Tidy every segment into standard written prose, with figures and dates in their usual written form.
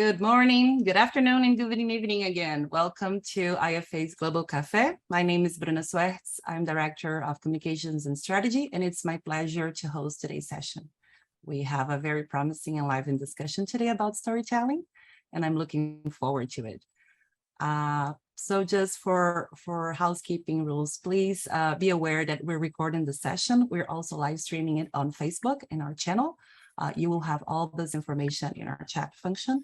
Good morning, good afternoon, and good evening again. Welcome to IFA's Global Cafe. My name is Bruna Suertes. I'm Director of Communications and Strategy, and it's my pleasure to host today's session. We have a very promising and lively discussion today about storytelling, and I'm looking forward to it. So just for housekeeping rules, please be aware that we're recording the session. We're also live streaming it on Facebook in our channel. You will have all this information in our chat function,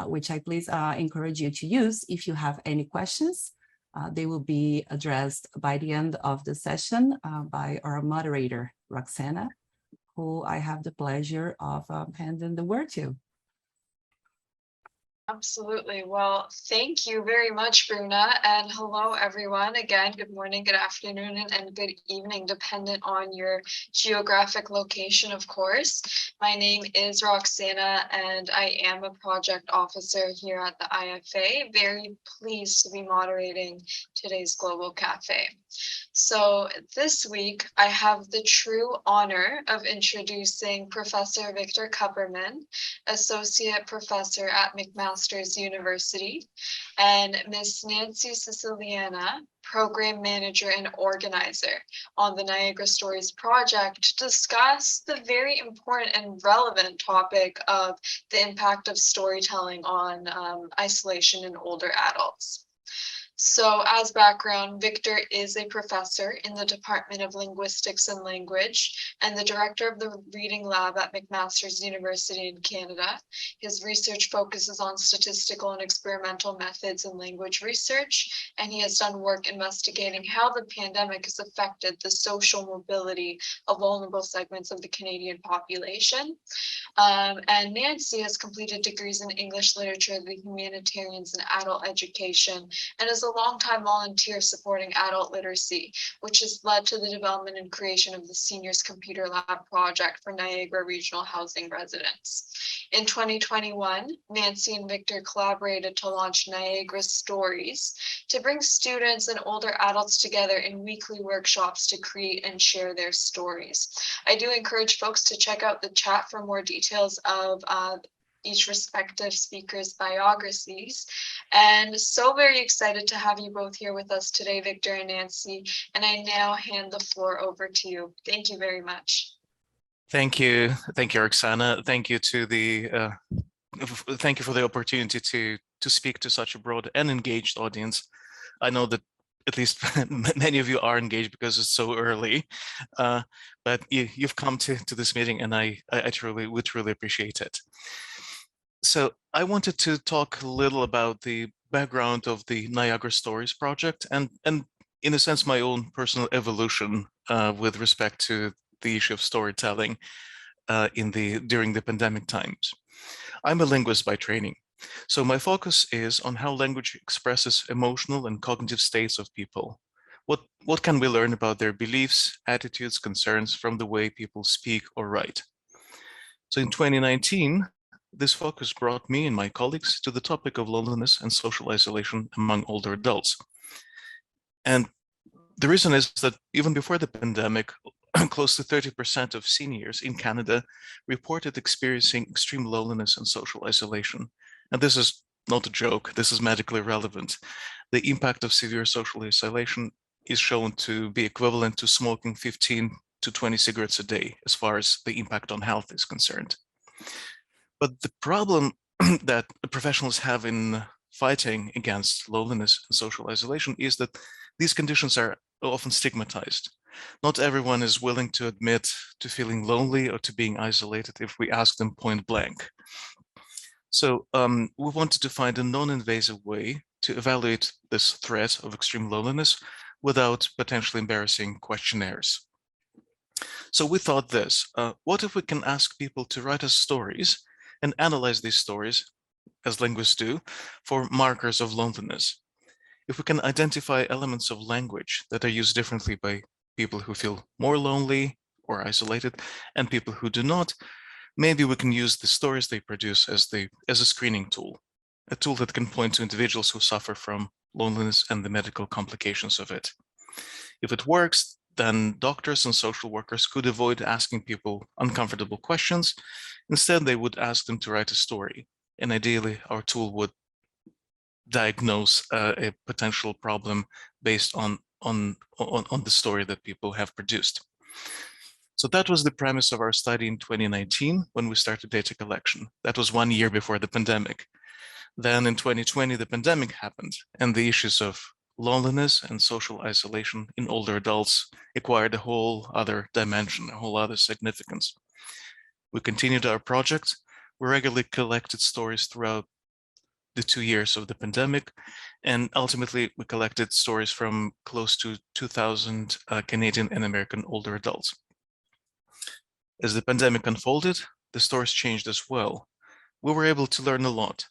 which I please encourage you to use if you have any questions. They will be addressed by the end of the session by our moderator, Roxana, who I have the pleasure of handing the word to. Absolutely. Well, thank you very much, Bruna. And hello, everyone. Again, good morning, good afternoon, and good evening, dependent on your geographic location, of course. My name is Roxana, and I am a project officer here at the IFA. Very pleased to be moderating today's Global Cafe. So this week, I have the true honor of introducing Professor Victor Kuperman, Associate Professor at McMaster's University, and Ms. Nancy Siciliana, Program Manager and Organizer on the Niagara Stories project, to discuss the very important and relevant topic of the impact of storytelling on isolation in older adults. So as background, Victor is a professor in the Department of Linguistics and Language and the director of the Reading Lab at McMaster's University in Canada. His research focuses on statistical and experimental methods in language research, and he has done work investigating how the pandemic has affected the social mobility of vulnerable segments of the Canadian population. And Nancy has completed degrees in English literature, the humanitarians, and adult education, and is a longtime volunteer supporting adult literacy, which has led to the development and creation of the Seniors Computer Lab project for Niagara Regional Housing residents. In 2021, Nancy and Victor collaborated to launch Niagara Stories to bring students and older adults together in weekly workshops to create and share their stories. I do encourage folks to check out the chat for more details of each respective speaker's biographies. And so very excited to have you both here with us today, Victor and Nancy. And I now hand the floor over to you. Thank you very much. Thank you, Roxana. Thank you to the thank you for the opportunity to speak to such a broad and engaged audience. I know that at least many of you are engaged because it's so early, but you've come to this meeting, and I would truly appreciate it. So I wanted to talk a little about the background of the Niagara Stories project, and in a sense my own personal evolution with respect to the issue of storytelling during the pandemic times. I'm a linguist by training, so my focus is on how language expresses emotional and cognitive states of people. What can we learn about their beliefs, attitudes, concerns from the way people speak or write? So in 2019, this focus brought me and my colleagues to the topic of loneliness and social isolation among older adults. And the reason is that even before the pandemic, close to 30% of seniors in Canada reported experiencing extreme loneliness and social isolation. And this is not a joke, this is medically relevant. The impact of severe social isolation is shown to be equivalent to smoking 15 to 20 cigarettes a day, as far as the impact on health is concerned. But the problem that professionals have in fighting against loneliness and social isolation is that these conditions are often stigmatized. Not everyone is willing to admit to feeling lonely or to being isolated if we ask them point blank. So we wanted to find a non-invasive way to evaluate this threat of extreme loneliness without potentially embarrassing questionnaires. So we thought this, what if we can ask people to write us stories and analyze these stories, as linguists do, for markers of loneliness? If we can identify elements of language that are used differently by people who feel more lonely or isolated and people who do not, maybe we can use the stories they produce as a screening tool, a tool that can point to individuals who suffer from loneliness and the medical complications of it. If it works, then doctors and social workers could avoid asking people uncomfortable questions. Instead, they would ask them to write a story, and ideally our tool would diagnose a potential problem based on the story that people have produced. So that was the premise of our study in 2019 when we started data collection. That was 1 year before the pandemic. Then in 2020, the pandemic happened, and the issues of loneliness and social isolation in older adults acquired a whole other dimension, a whole other significance. We continued our project. We regularly collected stories throughout the 2 years of the pandemic, and ultimately we collected stories from close to 2,000 Canadian and American older adults. As the pandemic unfolded, the stories changed as well. We were able to learn a lot.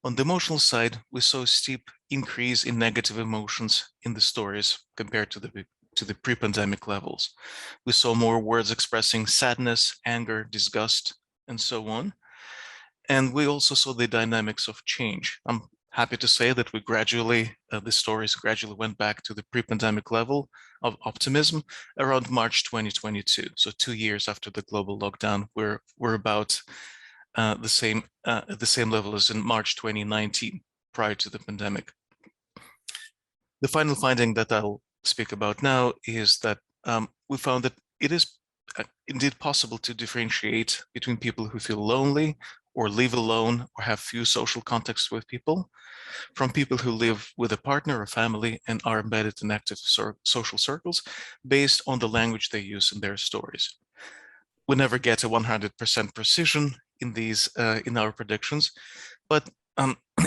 On the emotional side, we saw a steep increase in negative emotions in the stories compared to the pre-pandemic levels. We saw more words expressing sadness, anger, disgust, and so on. And we also saw the dynamics of change. I'm happy to say that we gradually, the stories gradually went back to the pre-pandemic level of optimism around March 2022. So 2 years after the global lockdown, we're about the same level as in March 2019, prior to the pandemic. The final finding that I'll speak about now is that we found that it is indeed possible to differentiate between people who feel lonely or live alone or have few social contacts with people from people who live with a partner or family and are embedded in active social circles based on the language they use in their stories. We never get a 100% precision in these in our predictions, but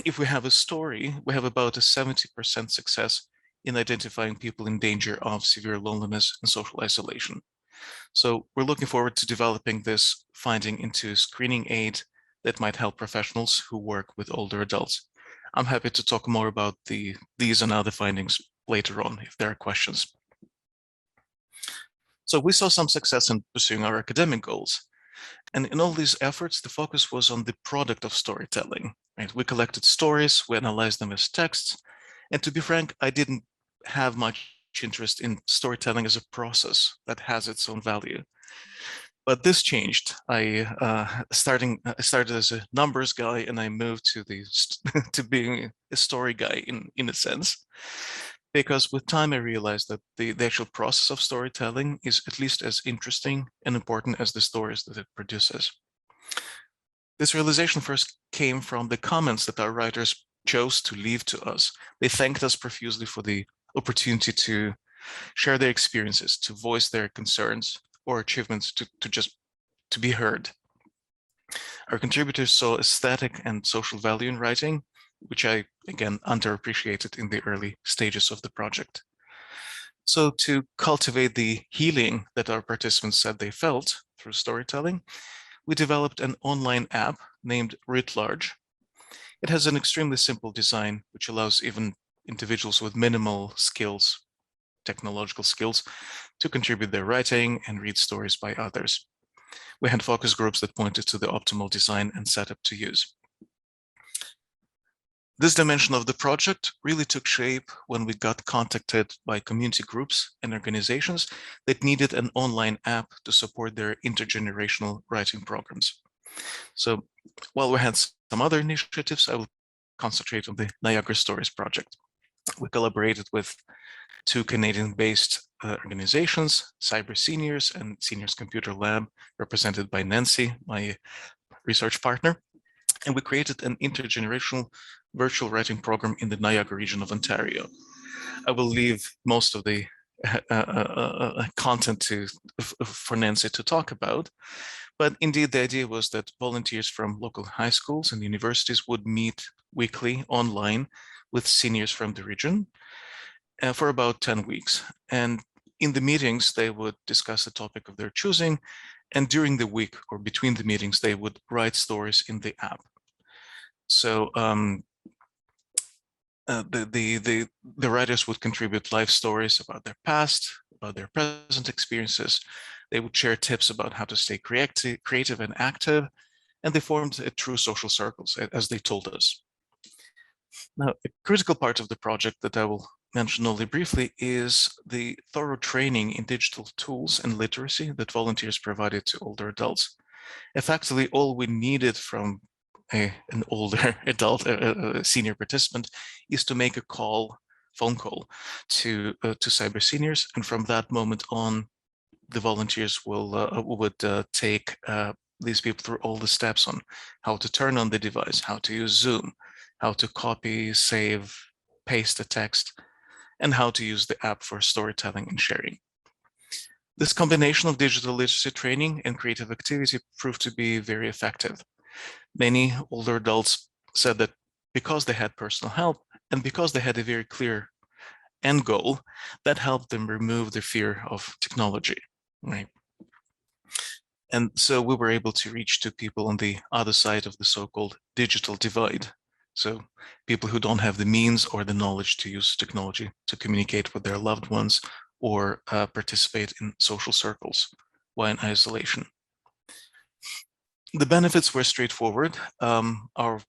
if we have a story, we have about a 70% success in identifying people in danger of severe loneliness and social isolation. So we're looking forward to developing this finding into a screening aid that might help professionals who work with older adults. I'm happy to talk more about these and other findings later on if there are questions. So we saw some success in pursuing our academic goals. And in all these efforts, the focus was on the product of storytelling. Right? We collected stories, we analyzed them as texts. And to be frank, I didn't have much interest in storytelling as a process that has its own value. But this changed. I started as a numbers guy, and I moved to to being a story guy in a sense, because with time I realized that the actual process of storytelling is at least as interesting and important as the stories that it produces. This realization first came from the comments that our writers chose to leave to us. They thanked us profusely for the opportunity to share their experiences, to voice their concerns or achievements, to be heard. Our contributors saw aesthetic and social value in writing, which I, again, underappreciated in the early stages of the project. So to cultivate the healing that our participants said they felt through storytelling, we developed an online app named Writ Large. It has an extremely simple design, which allows even individuals with minimal skills, technological skills, to contribute their writing and read stories by others. We had focus groups that pointed to the optimal design and setup to use. This dimension of the project really took shape when we got contacted by community groups and organizations that needed an online app to support their intergenerational writing programs. So while we had some other initiatives, I will concentrate on the Niagara Stories project. We collaborated with 2 Canadian-based organizations, Cyber Seniors and Seniors Computer Lab, represented by Nancy, my research partner. And we created an intergenerational virtual writing program in the Niagara region of Ontario. I will leave most of the content for Nancy to talk about. But indeed, the idea was that volunteers from local high schools and universities would meet weekly online with seniors from the region for about 10 weeks. And in the meetings, they would discuss a topic of their choosing. And during the week or between the meetings, they would write stories in the app. So the writers would contribute life stories about their past, about their present experiences. They would share tips about how to stay creative and active. And they formed a true social circles, as they told us. Now, a critical part of the project that I will mention only briefly is the thorough training in digital tools and literacy that volunteers provided to older adults. Effectively, all we needed from an older adult, a senior participant, is to make a phone call to cyber seniors, and from that moment on, the volunteers would take these people through all the steps on how to turn on the device, how to use Zoom, how to copy, save, paste the text, and how to use the app for storytelling and sharing. This combination of digital literacy training and creative activity proved to be very effective. Many older adults said that because they had personal help and because they had a very clear end goal, that helped them remove the fear of technology, right? And so we were able to reach to people on the other side of the so-called digital divide. So people who don't have the means or the knowledge to use technology to communicate with their loved ones or participate in social circles while in isolation. The benefits were straightforward. Our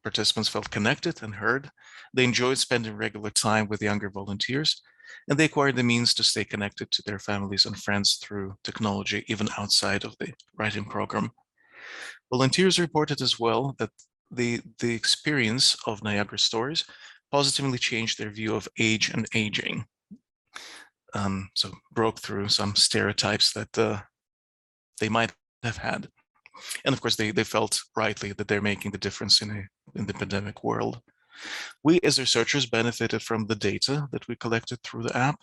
participants felt connected and heard. They enjoyed spending regular time with younger volunteers, and they acquired the means to stay connected to their families and friends through technology, even outside of the writing program. Volunteers reported as well that the experience of Niagara stories positively changed their view of age and aging. So broke through some stereotypes that they might have had. And of course, they felt rightly that they're making the difference in the pandemic world. We as researchers benefited from the data that we collected through the app,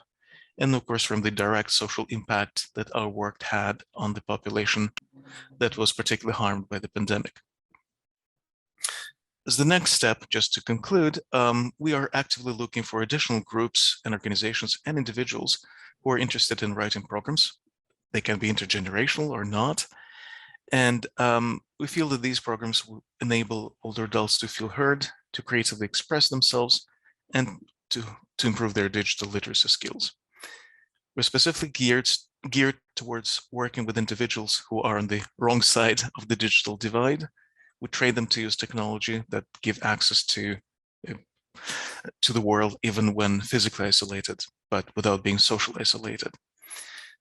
and of course from the direct social impact that our work had on the population that was particularly harmed by the pandemic. As the next step, just to conclude, we are actively looking for additional groups and organizations and individuals who are interested in writing programs. They can be intergenerational or not. And we feel that these programs will enable older adults to feel heard, to creatively express themselves, and to improve their digital literacy skills. We're specifically geared towards working with individuals who are on the wrong side of the digital divide. We train them to use technology that give access to the world even when physically isolated, but without being social isolated.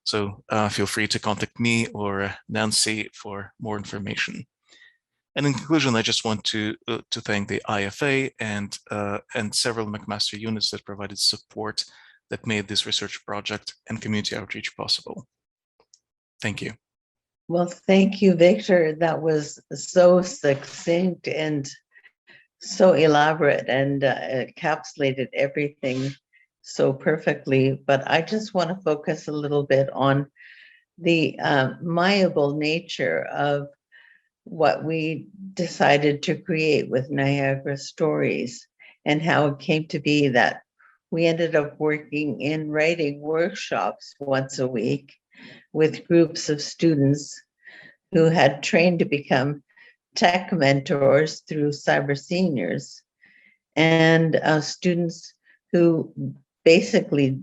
So feel free to contact me or Nancy for more information. And in conclusion, I just want to thank the IFA and several McMaster units that provided support that made this research project and community outreach possible. Thank you. Well, thank you, Victor. That was so succinct and so elaborate and encapsulated everything so perfectly. But I just want to focus a little bit on the malleable nature of what we decided to create with Niagara Stories and how it came to be that we ended up working in writing workshops once a week with groups of students who had trained to become tech mentors through cyber seniors, and students who basically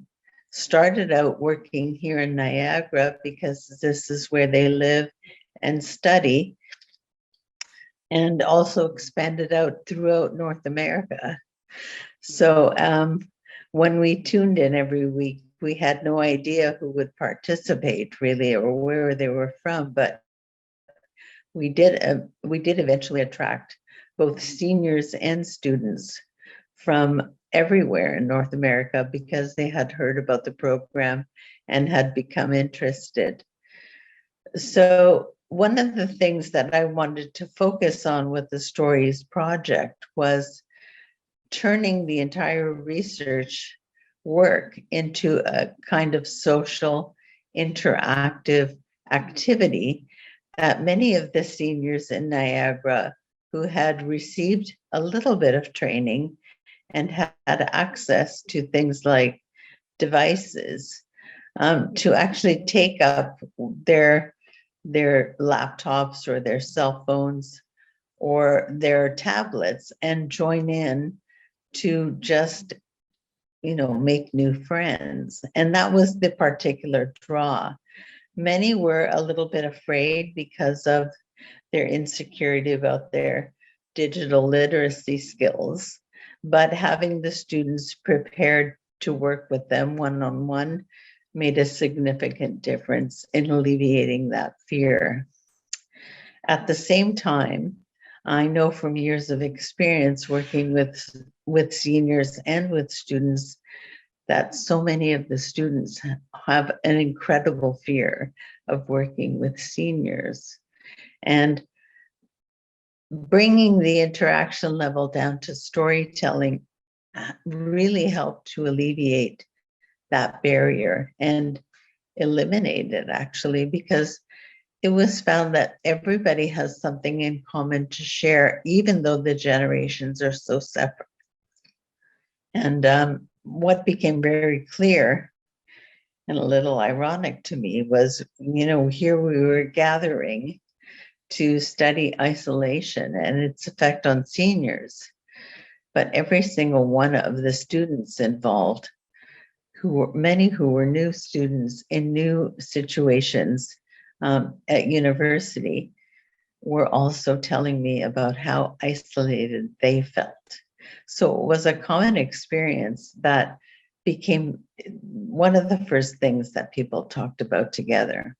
started out working here in Niagara because this is where they live and study, and also expanded out throughout North America. So when we tuned in every week, we had no idea who would participate really or where they were from, but we did eventually attract both seniors and students from everywhere in North America because they had heard about the program and had become interested. So one of the things that I wanted to focus on with the Stories project was turning the entire research work into a kind of social interactive activity that many of the seniors in Niagara who had received a little bit of training and had access to things like devices to actually take up their laptops or their cell phones or their tablets and join in to just, make new friends. And that was the particular draw. Many were a little bit afraid because of their insecurity about their digital literacy skills, but having the students prepared to work with them one-on-one made a significant difference in alleviating that fear. At the same time, I know from years of experience working with seniors and with students that so many of the students have an incredible fear of working with seniors. And bringing the interaction level down to storytelling really helped to alleviate that barrier and eliminate it, actually, because it was found that everybody has something in common to share, even though the generations are so separate. And what became very clear and a little ironic to me was, here we were gathering to study isolation and its effect on seniors. But every single one of the students involved, many who were new students in new situations at university, were also telling me about how isolated they felt. So it was a common experience that became one of the first things that people talked about together.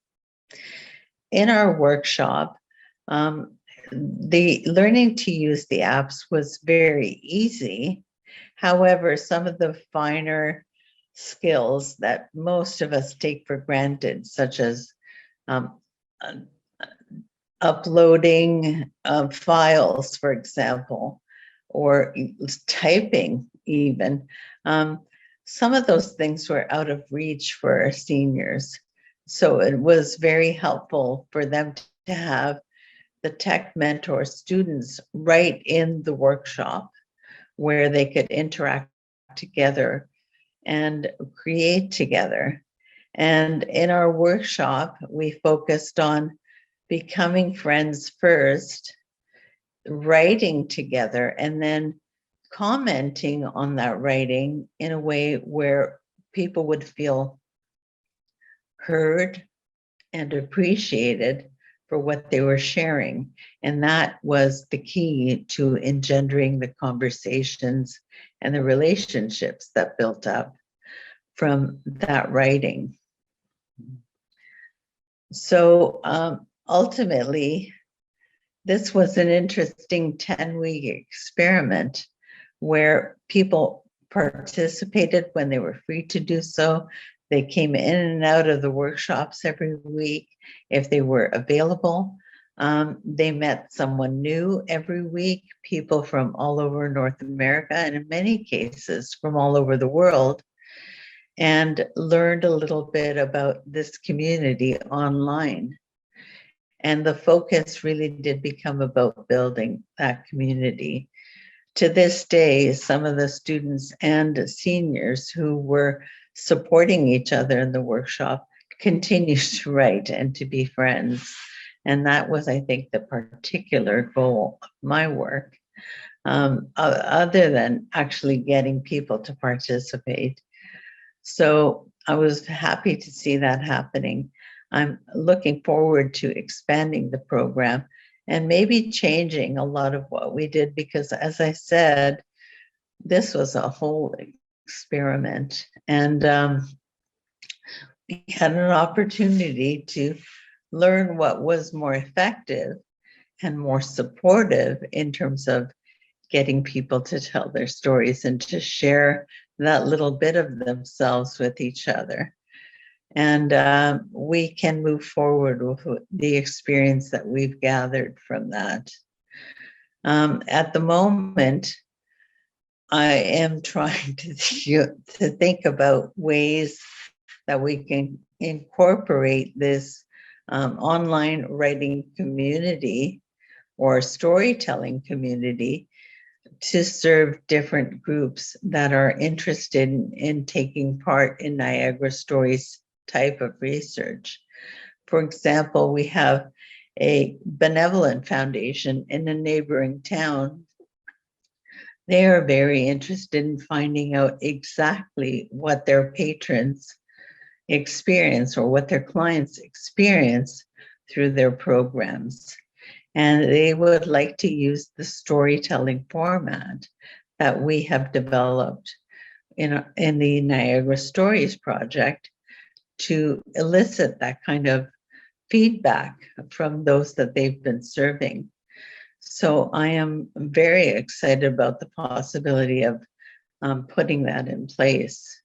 In our workshop, the learning to use the apps was very easy. However, some of the finer skills that most of us take for granted, such as uploading files, for example, or typing even, some of those things were out of reach for our seniors. So it was very helpful for them to have the tech mentor students right in the workshop where they could interact together and create together. And in our workshop, we focused on becoming friends first, writing together, and then commenting on that writing in a way where people would feel heard and appreciated for what they were sharing. And that was the key to engendering the conversations and the relationships that built up from that writing. So ultimately, this was an interesting 10-week experiment where people participated when they were free to do so. They came in and out of the workshops every week if they were available. They met someone new every week, people from all over North America, and in many cases from all over the world, and learned a little bit about this community online. And the focus really did become about building that community. To this day, some of the students and seniors who were supporting each other in the workshop continue to write and to be friends. And that was, I think, the particular goal of my work, other than actually getting people to participate. So I was happy to see that happening. I'm looking forward to expanding the program and maybe changing a lot of what we did, because as I said, this was a whole experiment. And we had an opportunity to learn what was more effective and more supportive in terms of getting people to tell their stories and to share that little bit of themselves with each other. And we can move forward with the experience that we've gathered from that. At the moment, I am trying to think about ways that we can incorporate this online writing community or storytelling community to serve different groups that are interested in taking part in Niagara Stories type of research. For example, we have a benevolent foundation in a neighboring town. They are very interested in finding out exactly what their patrons experience or what their clients experience through their programs. And they would like to use the storytelling format that we have developed in the Niagara Stories project to elicit that kind of feedback from those that they've been serving. So I am very excited about the possibility of putting that in place.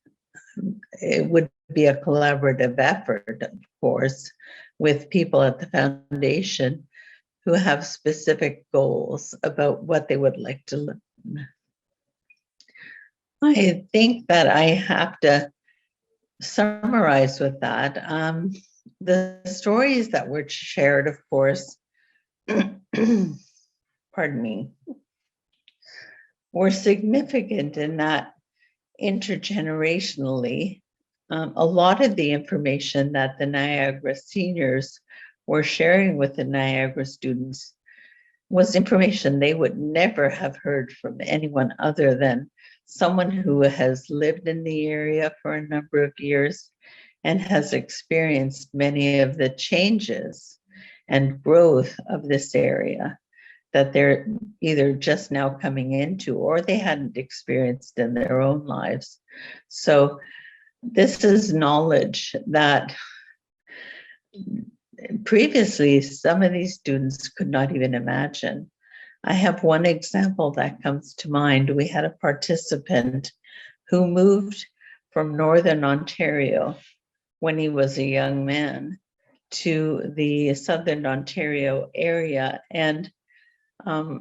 It would be a collaborative effort, of course, with people at the foundation who have specific goals about what they would like to learn. I think that I have to summarize with that. The stories that were shared, of course, pardon me, were significant in that intergenerationally, a lot of the information that the Niagara seniors were sharing with the Niagara students was information they would never have heard from anyone other than someone who has lived in the area for a number of years and has experienced many of the changes and growth of this area that they're either just now coming into or they hadn't experienced in their own lives. So this is knowledge that previously some of these students could not even imagine. I have one example that comes to mind. We had a participant who moved from Northern Ontario when he was a young man to the Southern Ontario area. And I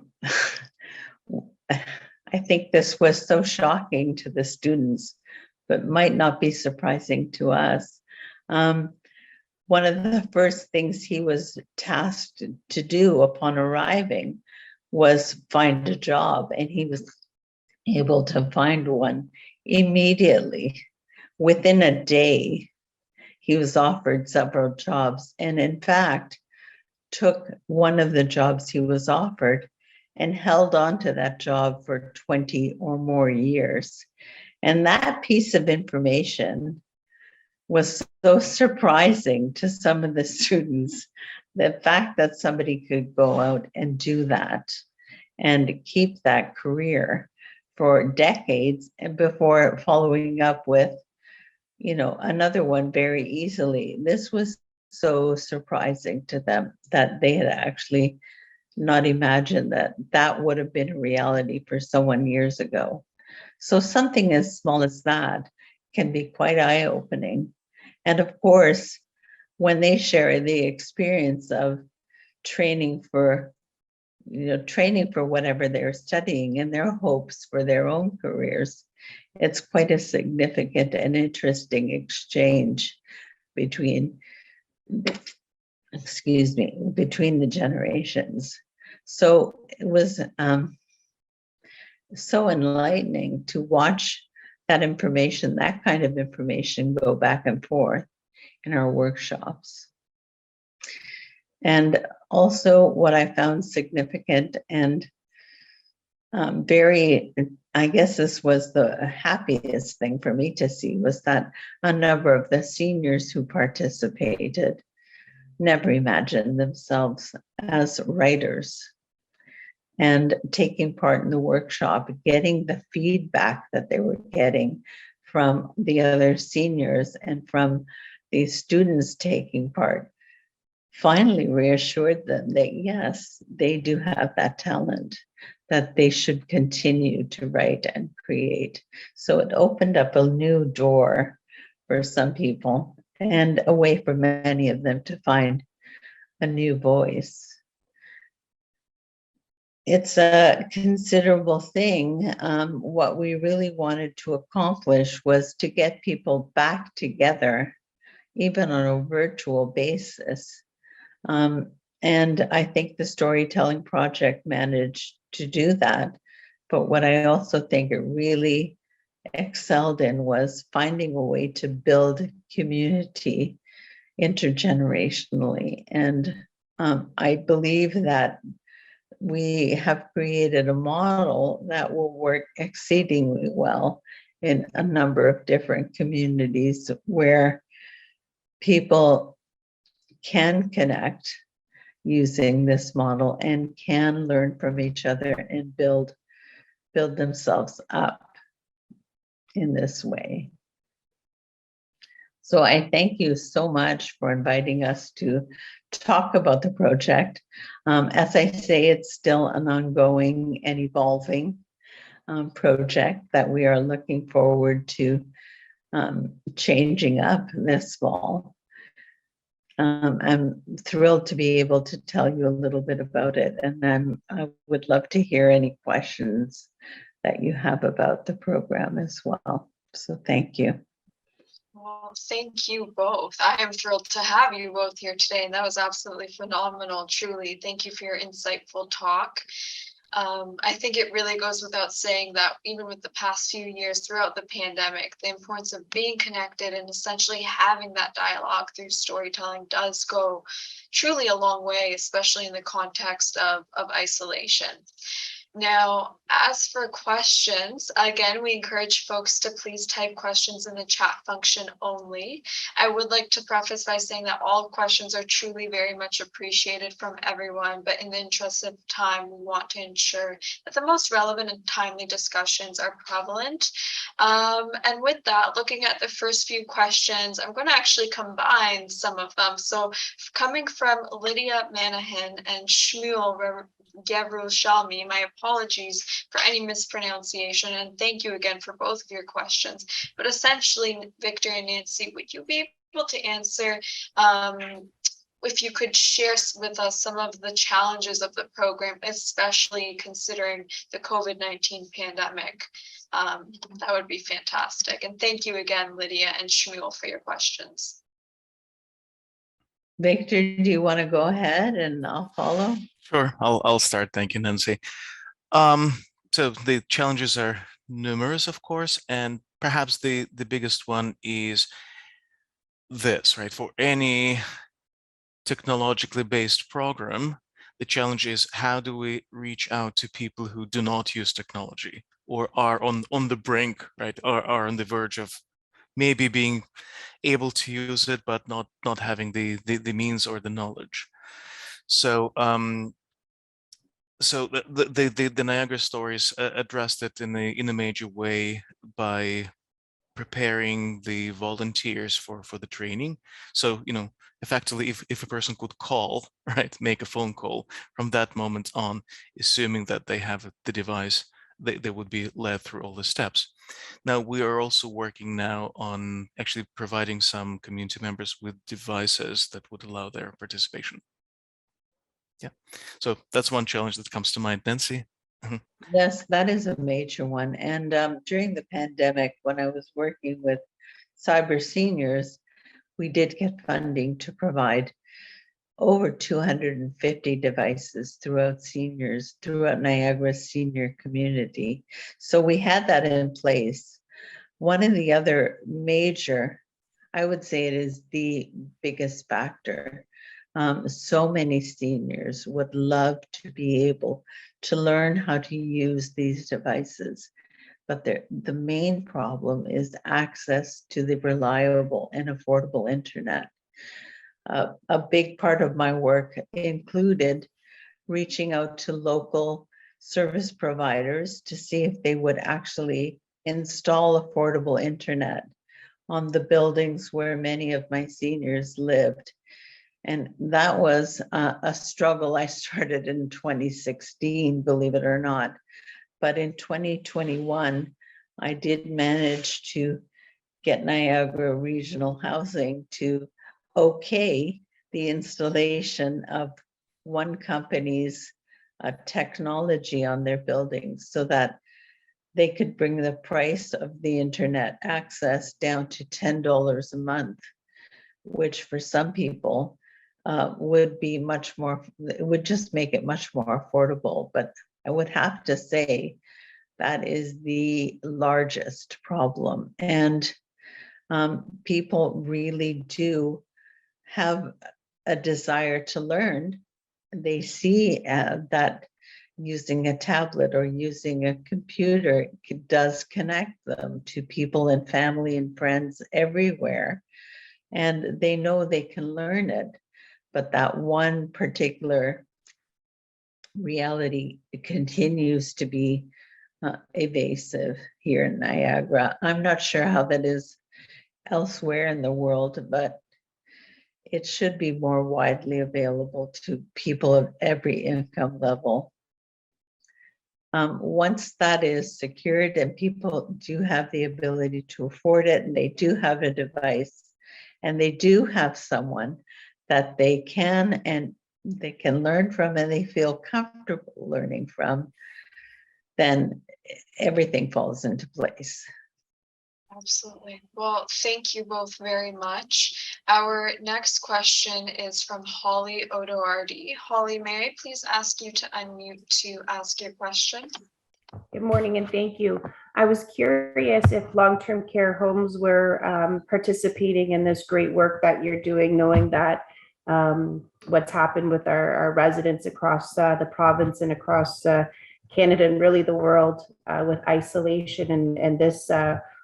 think this was so shocking to the students, but might not be surprising to us. One of the first things he was tasked to do upon arriving was find a job, and he was able to find one immediately. Within a day, he was offered several jobs, and in fact, took one of the jobs he was offered and held on to that job for 20 or more years. And that piece of information was so surprising to some of the students. The fact that somebody could go out and do that and keep that career for decades and before following up with, another one very easily. This was so surprising to them that they had actually not imagined that that would have been a reality for someone years ago. So something as small as that can be quite eye-opening. And of course, when they share the experience of training for whatever they're studying and their hopes for their own careers, it's quite a significant and interesting exchange between the generations. So it was so enlightening to watch that kind of information go back and forth in our workshops. And also what I found significant and I guess this was the happiest thing for me to see, was that a number of the seniors who participated never imagined themselves as writers. And taking part in the workshop, getting the feedback that they were getting from the other seniors and from the students taking part, finally reassured them that yes, they do have that talent, that they should continue to write and create. So it opened up a new door for some people and a way for many of them to find a new voice. It's a considerable thing. What we really wanted to accomplish was to get people back together, even on a virtual basis. And I think the Storytelling Project managed to do that. But what I also think it really excelled in was finding a way to build community intergenerationally. And I believe that we have created a model that will work exceedingly well in a number of different communities where people can connect using this model and can learn from each other and build themselves up in this way. So I thank you so much for inviting us to talk about the project. As I say, it's still an ongoing and evolving project that we are looking forward to changing up this fall. I'm thrilled to be able to tell you a little bit about it, and then I would love to hear any questions that you have about the program as well. So thank you. Well, thank you both. I am thrilled to have you both here today, and that was absolutely phenomenal, truly. Thank you for your insightful talk. I think it really goes without saying that even with the past few years throughout the pandemic, the importance of being connected and essentially having that dialogue through storytelling does go truly a long way, especially in the context of isolation. Now, as for questions, again, we encourage folks to please type questions in the chat function only. I would like to preface by saying that all questions are truly very much appreciated from everyone, but in the interest of time, we want to ensure that the most relevant and timely discussions are prevalent. And with that, looking at the first few questions, I'm going to actually combine some of them. So coming from Lydia Manahan and Shmuel Gavrilshalmi, my apologies for any mispronunciation, and thank you again for both of your questions. But essentially, Victor and Nancy, would you be able to answer if you could share with us some of the challenges of the program, especially considering the COVID-19 pandemic? That would be fantastic. And thank you again, Lydia and Shmuel, for your questions. Victor, do you want to go ahead and I'll follow? Sure, I'll start. Thank you, Nancy. So the challenges are numerous, of course, and perhaps the biggest one is this, right? For any technologically based program, the challenge is how do we reach out to people who do not use technology or are on the brink, right? Or are on the verge of maybe being able to use it, but not having the means or the knowledge. So so the Niagara stories addressed it in a major way by preparing the volunteers for the training. So, you know, effectively, if a person could call, right, make a phone call from that moment on, assuming that they have the device, they would be led through all the steps. Now, we are also working now on actually providing some community members with devices that would allow their participation. Yeah, so that's one challenge that comes to mind. Nancy? Yes, that is a major one. And during the pandemic, when I was working with cyber seniors, we did get funding to provide over 250 devices throughout Niagara's senior community. So we had that in place. One of the other major, I would say it is the biggest factor. So many seniors would love to be able to learn how to use these devices, but the main problem is access to the reliable and affordable internet. A big part of my work included reaching out to local service providers to see if they would actually install affordable internet on the buildings where many of my seniors lived. And that was a struggle I started in 2016, believe it or not. But in 2021, I did manage to get Niagara Regional Housing to okay the installation of one company's technology on their buildings so that they could bring the price of the internet access down to $10 a month, which for some people would be much more, it would just make it much more affordable. But I would have to say that is the largest problem. And people really do have a desire to learn. They see that using a tablet or using a computer does connect them to people and family and friends everywhere. And they know they can learn it. But that one particular reality continues to be evasive here in Niagara. I'm not sure how that is elsewhere in the world, but it should be more widely available to people of every income level. Once that is secured and people do have the ability to afford it, and they do have a device, and they do have someone that they can learn from and they feel comfortable learning from, then everything falls into place. Absolutely. Well, thank you both very much. Our next question is from Holly Odoardi. Holly, may I please ask you to unmute to ask your question? Good morning and thank you. I was curious if long-term care homes were participating in this great work that you're doing, knowing that what's happened with our residents across the province and across Canada and really the world with isolation, and this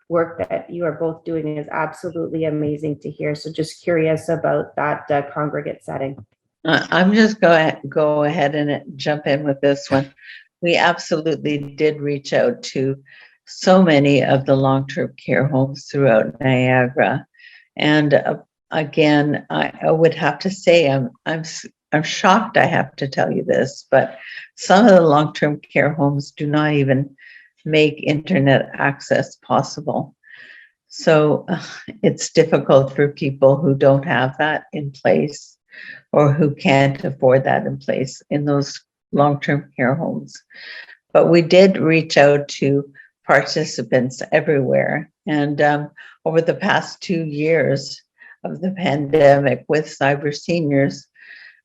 work that you are both doing is absolutely amazing to hear. So just curious about that congregate setting. I'm just going to go ahead and jump in with this one. We absolutely did reach out to so many of the long-term care homes throughout Niagara. And again, I would have to say, I'm shocked I have to tell you this, but some of the long-term care homes do not even make internet access possible. So it's difficult for people who don't have that in place or who can't afford that in place in those long-term care homes. But we did reach out to participants everywhere. And over the past 2 years of the pandemic with cyber seniors,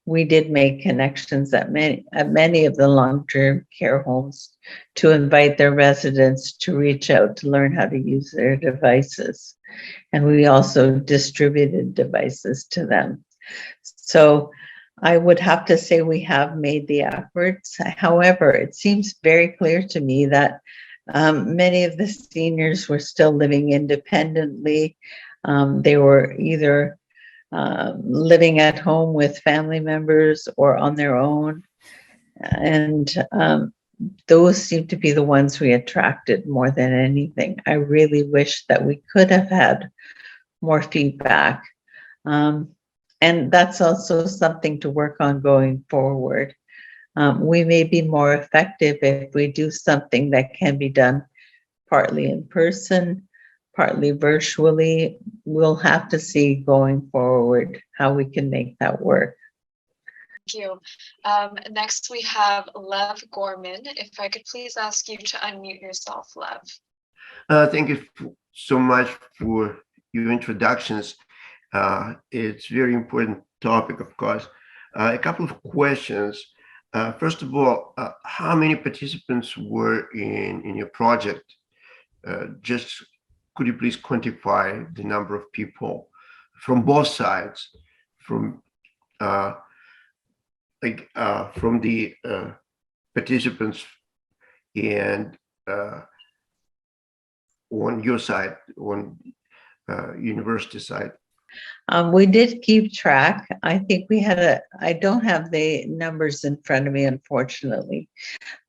we did make connections at many of the long-term care homes to invite their residents to reach out to learn how to use their devices. And we also distributed devices to them. So I would have to say we have made the efforts. However, it seems very clear to me that many of the seniors were still living independently. They were either living at home with family members or on their own. And those seem to be the ones we attracted more than anything. I really wish that we could have had more feedback. And that's also something to work on going forward. We may be more effective if we do something that can be done partly in person, partly virtually. We'll have to see going forward how we can make that work. Thank you. Next, we have Lev Gorman. If I could please ask you to unmute yourself, Lev. Thank you so much for your introductions. It's a very important topic, of course. A couple of questions. First of all, how many participants were in your project? Just could you please quantify the number of people from both sides, from the participants and on your side, on university side? We did keep track. I think we had I don't have the numbers in front of me, unfortunately,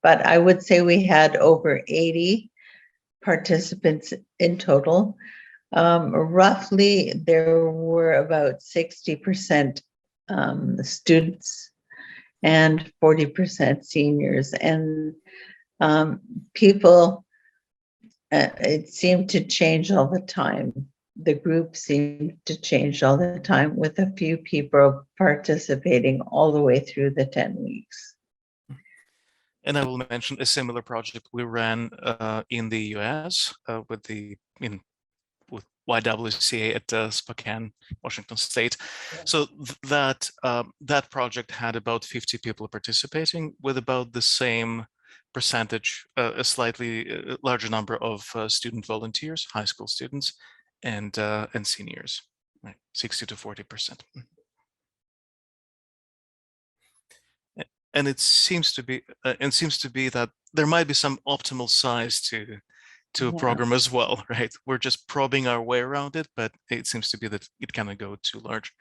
but I would say we had over 80 participants in total. Roughly, there were about 60% students and 40% seniors. And people, it seemed to change all the time. The group seemed to change all the time, with a few people participating all the way through the 10 weeks. And I will mention a similar project we ran in the US with YWCA at Spokane, Washington State. So that project had about 50 people participating, with about the same percentage, a slightly larger number of student volunteers, high school students, and seniors, right? 60 to 40%. And it seems to be that there might be some optimal size to a program as well, right? We're just probing our way around it, but it seems to be that it cannot go too large.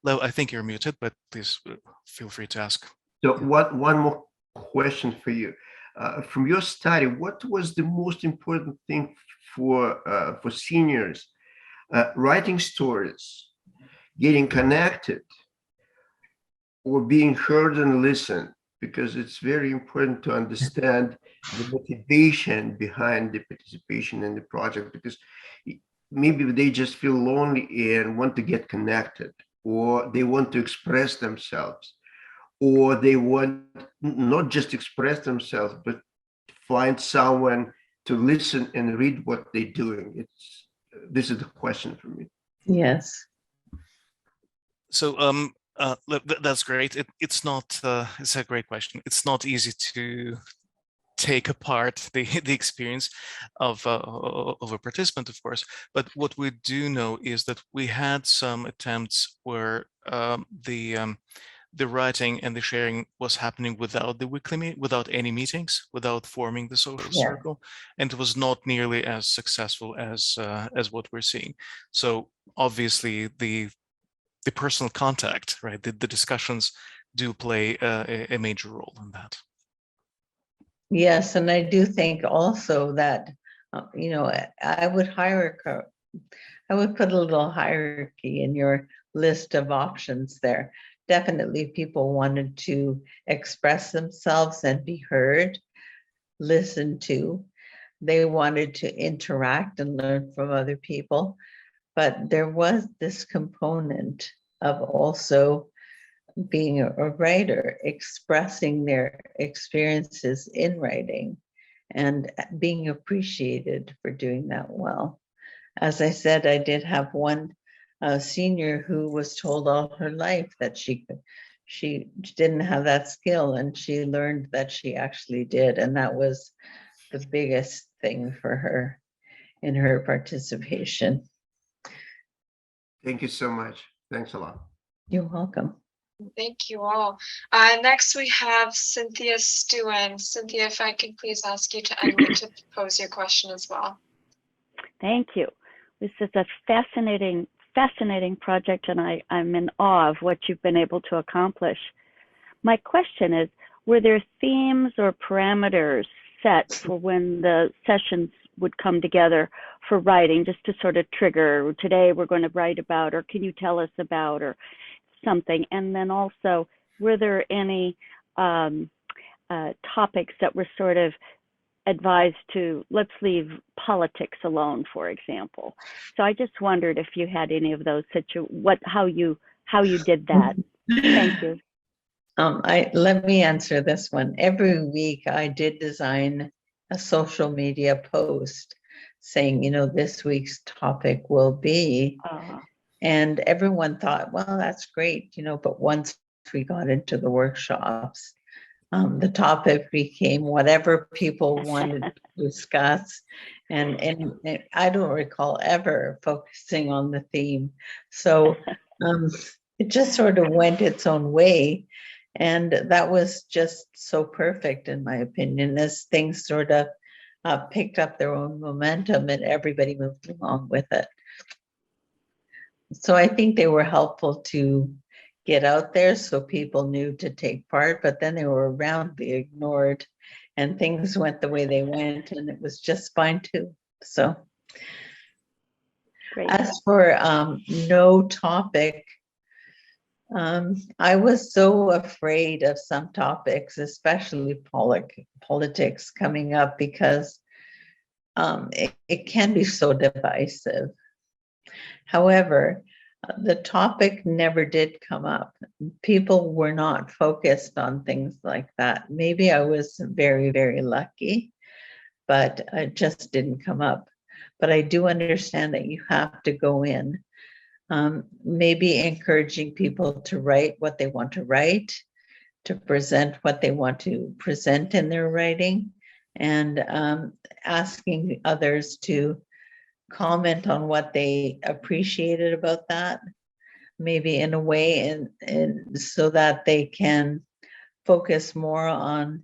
Leo, I think you're muted, but please feel free to ask. So one more question for you. From your study, what was the most important thing for seniors writing stories, getting connected, or being heard and listened, because it's very important to understand the motivation behind the participation in the project, because maybe they just feel lonely and want to get connected, or they want to express themselves, or they want not just express themselves, but find someone to listen and read what they're doing. This is the question for me. Yes. So that's great. It's not. It's a great question. It's not easy to take apart the experience of a participant, of course. But what we do know is that we had some attempts where the writing and the sharing was happening without the weekly without any meetings, without forming the social Yeah. circle, and it was not nearly as successful as what we're seeing. So obviously the personal contact, right? The discussions do play a major role in that. Yes, and I do think also that, I would I would put a little hierarchy in your list of options there. Definitely people wanted to express themselves and be heard, listened to. They wanted to interact and learn from other people. But there was this component of also being a writer, expressing their experiences in writing and being appreciated for doing that well. As I said, I did have one senior who was told all her life that she didn't have that skill, and she learned that she actually did. And that was the biggest thing for her in her participation. Thank you so much. Thanks a lot. You're welcome. Thank you all. Next we have Cynthia Stewin. Cynthia, if I could please ask you to unmute to pose your question as well. Thank you. This is a fascinating project, and I'm in awe of what you've been able to accomplish. My question is, were there themes or parameters set for when the sessions would come together for writing, just to sort of trigger, today we're going to write about, or can you tell us about, or something? And then also, were there any topics that were sort of advised to, let's leave politics alone, for example? So I just wondered if you had any of those how you did that. Thank you. Let me answer this one. Every week I did design a social media post saying, this week's topic will be, and everyone thought, well, that's great, but once we got into the workshops, the topic became whatever people wanted to discuss. And I don't recall ever focusing on the theme. So it just sort of went its own way. And that was just so perfect, in my opinion, as things sort of picked up their own momentum and everybody moved along with it. So I think they were helpful to get out there so people knew to take part, but then they were roundly ignored and things went the way they went, and it was just fine too. So Great. As for no topic, I was so afraid of some topics, especially politics coming up, because it can be so divisive. However, the topic never did come up. People were not focused on things like that. Maybe I was very, very lucky, but it just didn't come up. But I do understand that you have to go in, maybe encouraging people to write what they want to write, to present what they want to present in their writing, and asking others to comment on what they appreciated about that, maybe in a way, and so that they can focus more on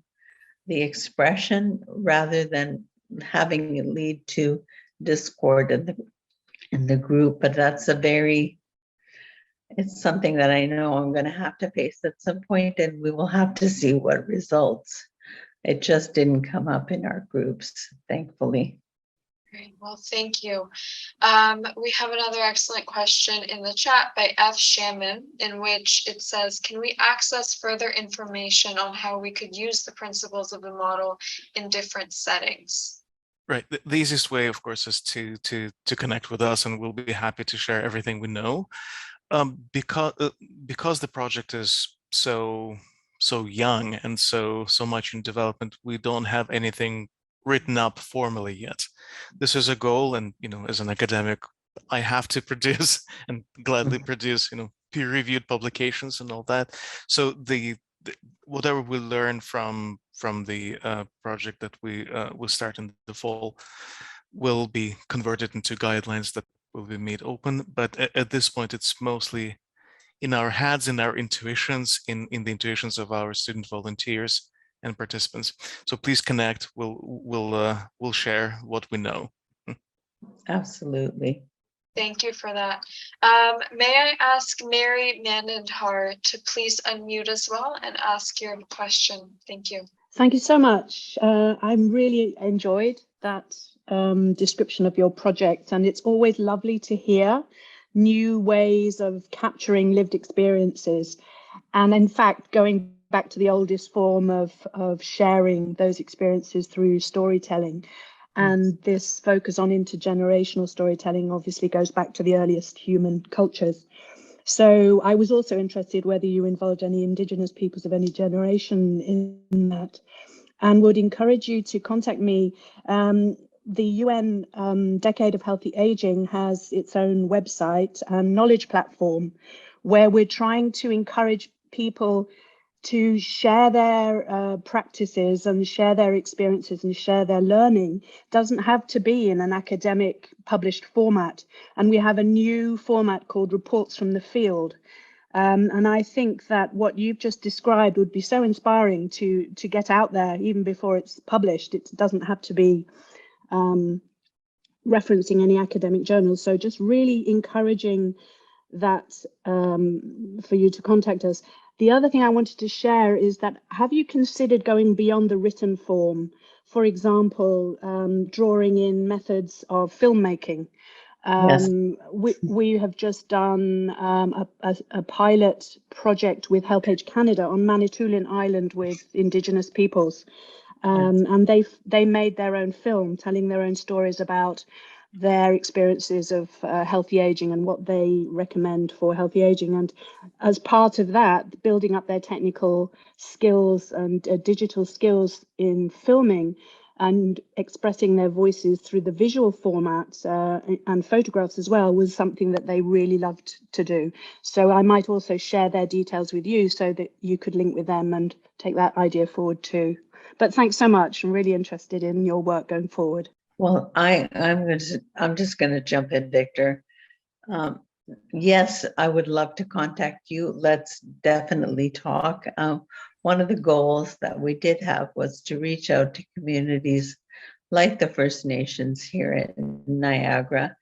the expression rather than having it lead to discord in the group. But that's it's something that I know I'm going to have to face at some point, and we will have to see what results. It just didn't come up in our groups, thankfully. Great. Well, thank you. We have another excellent question in the chat by F. Shaman, in which it says, can we access further information on how we could use the principles of the model in different settings? Right. The easiest way, of course, is to connect with us, and we'll be happy to share everything we know. Because the project is so young and so much in development, we don't have anything written up formally yet. This is a goal, and as an academic, I have to produce and gladly produce peer-reviewed publications and all that. So the whatever we learn from the project that we will start in the fall will be converted into guidelines that will be made open. But at this point, it's mostly in our heads, in our intuitions, in the intuitions of our student volunteers and participants. So please connect. We'll share what we know. Absolutely. Thank you for that. May I ask Mary Manandhar to please unmute as well and ask your question? Thank you. Thank you so much. I'm really enjoyed that description of your project, and it's always lovely to hear new ways of capturing lived experiences. And in fact, going back to the oldest form of sharing those experiences through storytelling. And this focus on intergenerational storytelling obviously goes back to the earliest human cultures. So I was also interested whether you involved any Indigenous peoples of any generation in that, and would encourage you to contact me. The UN Decade of Healthy Aging has its own website and knowledge platform where we're trying to encourage people to share their practices and share their experiences and share their learning. It doesn't have to be in an academic published format. And we have a new format called Reports from the Field. And I think that what you've just described would be so inspiring to get out there even before it's published. It doesn't have to be referencing any academic journals. So just really encouraging that for you to contact us. The other thing I wanted to share is that, have you considered going beyond the written form? For example, drawing in methods of filmmaking. Yes. We have just done a pilot project with Help Age Canada on Manitoulin Island with Indigenous peoples. And they made their own film, telling their own stories about their experiences of healthy aging and what they recommend for healthy aging. And as part of that, building up their technical skills and digital skills in filming and expressing their voices through the visual formats and photographs as well was something that they really loved to do. So I might also share their details with you so that you could link with them and take that idea forward too. But thanks so much. I'm really interested in your work going forward. Well, I'm just going to jump in, Victor. Yes, I would love to contact you. Let's definitely talk. One of the goals that we did have was to reach out to communities like the First Nations here in Niagara,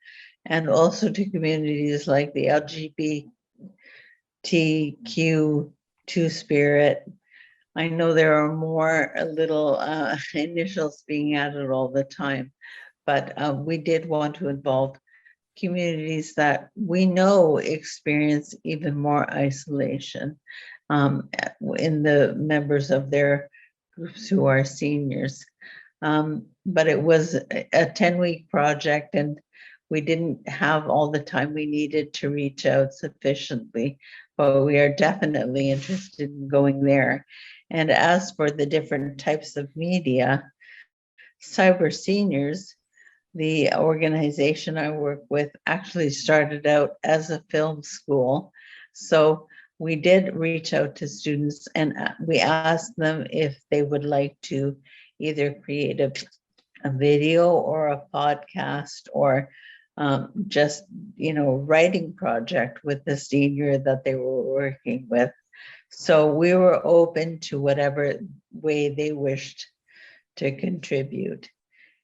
and also to communities like the LGBTQ2 spirit. I know there are more little initials being added all the time, but we did want to involve communities that we know experience even more isolation in the members of their groups who are seniors. But it was a 10-week project, and we didn't have all the time we needed to reach out sufficiently, but we are definitely interested in going there. And as for the different types of media, Cyber Seniors, the organization I work with, actually started out as a film school. So we did reach out to students and we asked them if they would like to either create a video or a podcast or just, writing project with the senior that they were working with. So we were open to whatever way they wished to contribute.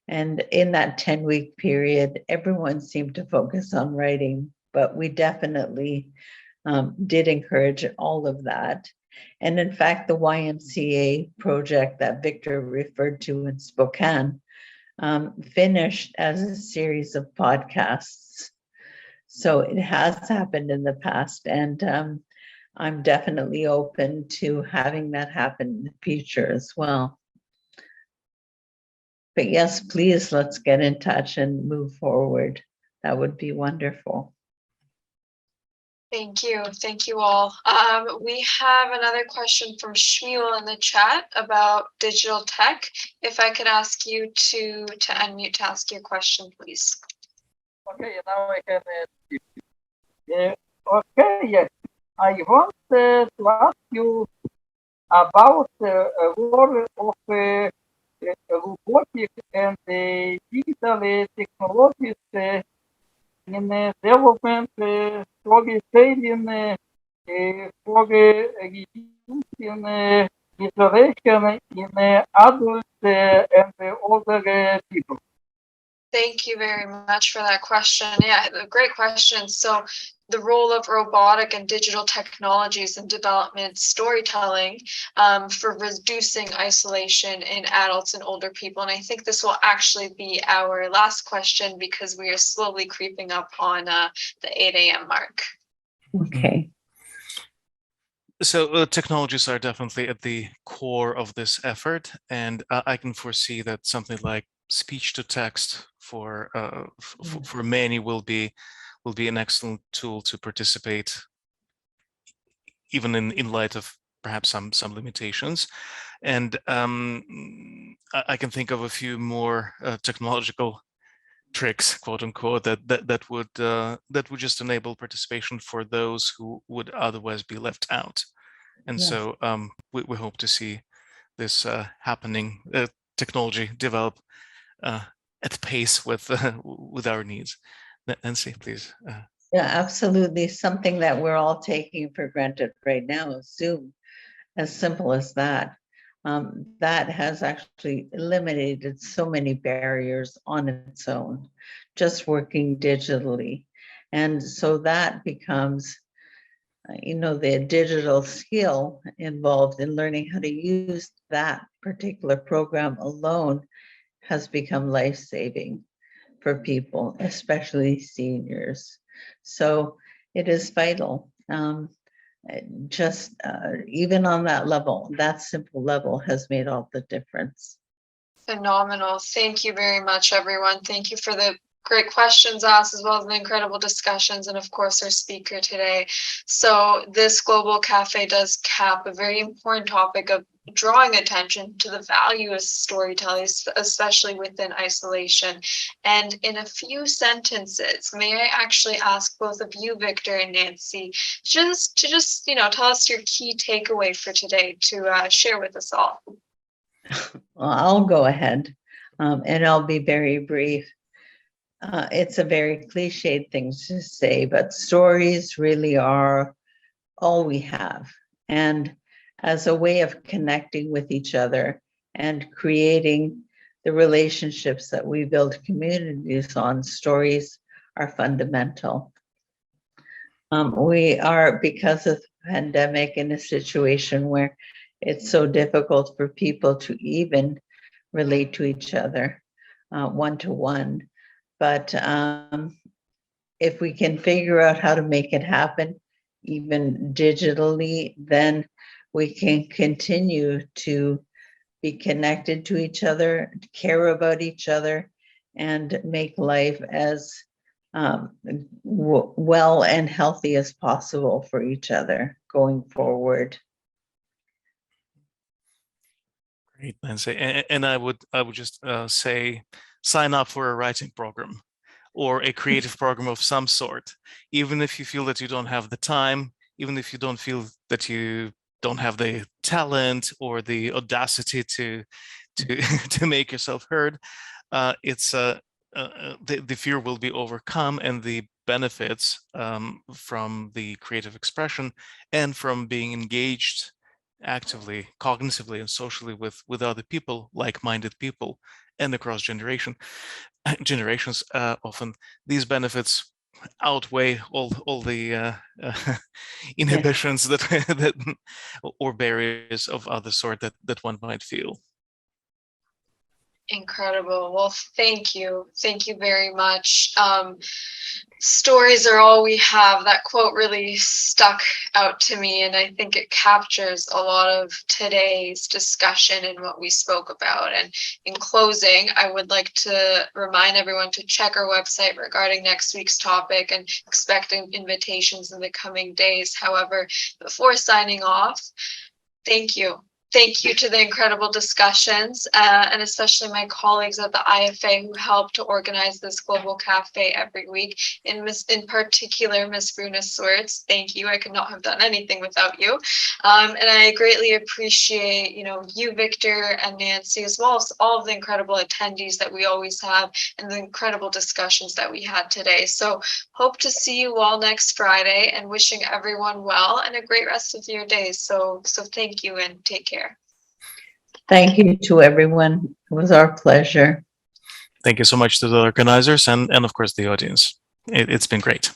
And in that 10-week period, everyone seemed to focus on writing, but we definitely did encourage all of that. And in fact, the YMCA project that Victor referred to in Spokane, finished as a series of podcasts. So it has happened in the past, and I'm definitely open to having that happen in the future as well. But yes, please, let's get in touch and move forward. That would be wonderful. Thank you. Thank you all. We have another question from Shmuel in the chat about digital tech. If I could ask you to unmute to ask your question, please. Okay, now I can speak. Okay, yes. I want to ask you about the role of robotics and digital technologies in development, storytelling, for reducing isolation in adults and older people. Thank you very much for that question. Yeah, a great question. So the role of robotic and digital technologies in development storytelling for reducing isolation in adults and older people. And I think this will actually be our last question because we are slowly creeping up on the 8 a.m. mark. Okay. So technologies are definitely at the core of this effort, and I can foresee that something like speech to text for many will be an excellent tool to participate, even in light of perhaps some limitations. And I can think of a few more technological tricks, quote unquote, that would just enable participation for those who would otherwise be left out. And Yes. so we hope to see this happening, technology develop at pace with our needs. Nancy, please. Yeah, absolutely. Something that we're all taking for granted right now is Zoom, as simple as that. That has actually eliminated so many barriers on its own, just working digitally. And so that becomes, the digital skill involved in learning how to use that particular program alone has become life-saving for people, especially seniors. So it is vital. Even on that level, that simple level has made all the difference. Phenomenal. Thank you very much, everyone. Thank you for the great questions asked, as well as the incredible discussions, and of course our speaker today. So this Global Cafe does cap a very important topic of drawing attention to the value of storytelling, especially within isolation. And in a few sentences, may I actually ask both of you, Victor and Nancy, to just tell us your key takeaway for today to share with us all. Well, I'll go ahead, and I'll be very brief. It's a very cliched thing to say, but stories really are all we have. And as a way of connecting with each other and creating the relationships that we build communities on, stories are fundamental. We are, because of the pandemic, in a situation where it's so difficult for people to even relate to each other one-to-one. But if we can figure out how to make it happen, even digitally, then we can continue to be connected to each other, care about each other, and make life as well and healthy as possible for each other going forward. Great, Nancy. And I would just say, sign up for a writing program or a creative program of some sort, even if you feel that you don't have the time, even if you don't feel that you don't have the talent or the audacity to make yourself heard. The fear will be overcome, and the benefits from the creative expression and from being engaged actively, cognitively, and socially with other people, like-minded people, and across generations. Often these benefits outweigh all the inhibitions that or barriers of other sort that one might feel. Incredible. Well, thank you. Thank you very much. Stories are all we have. That quote really stuck out to me, and I think it captures a lot of today's discussion and what we spoke about. And in closing, I would like to remind everyone to check our website regarding next week's topic and expecting invitations in the coming days. However, before signing off, thank you. Thank you to the incredible discussions and especially my colleagues at the IFA who helped to organize this global cafe every week. In particular, Ms. Bruna Swartz, thank you. I could not have done anything without you. And I greatly appreciate, you, Victor, and Nancy, as well as all of the incredible attendees that we always have and the incredible discussions that we had today. So hope to see you all next Friday and wishing everyone well and a great rest of your days. So thank you and take care. Thank you to everyone. It was our pleasure. Thank you so much to the organizers and of course the audience. It's been great.